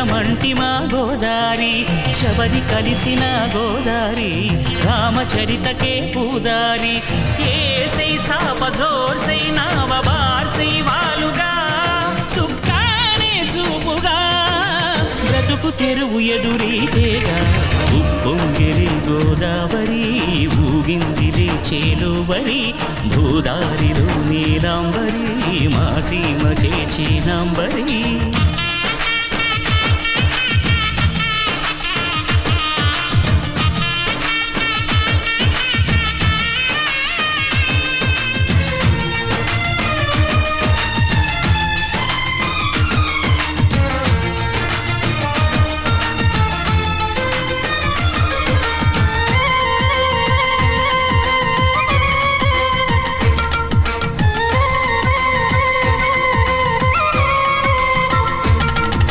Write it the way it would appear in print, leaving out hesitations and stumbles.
ఇద్దరమంటి మా గోదారి శబరి కలిసిన గోదారి రామచరితకే పూదారి ఏసై చాప జోర్సై నావ బార్సై వాలుగా సుక్కానే చూపుగా బ్రతుకు తెరువు ఎదురీతేగా ఉప్పొంగిరి గోదావరి ఊగిందిలే చేలోవరి భూదారిలో నీలాంబరి మా సీమకే చీనాంబరి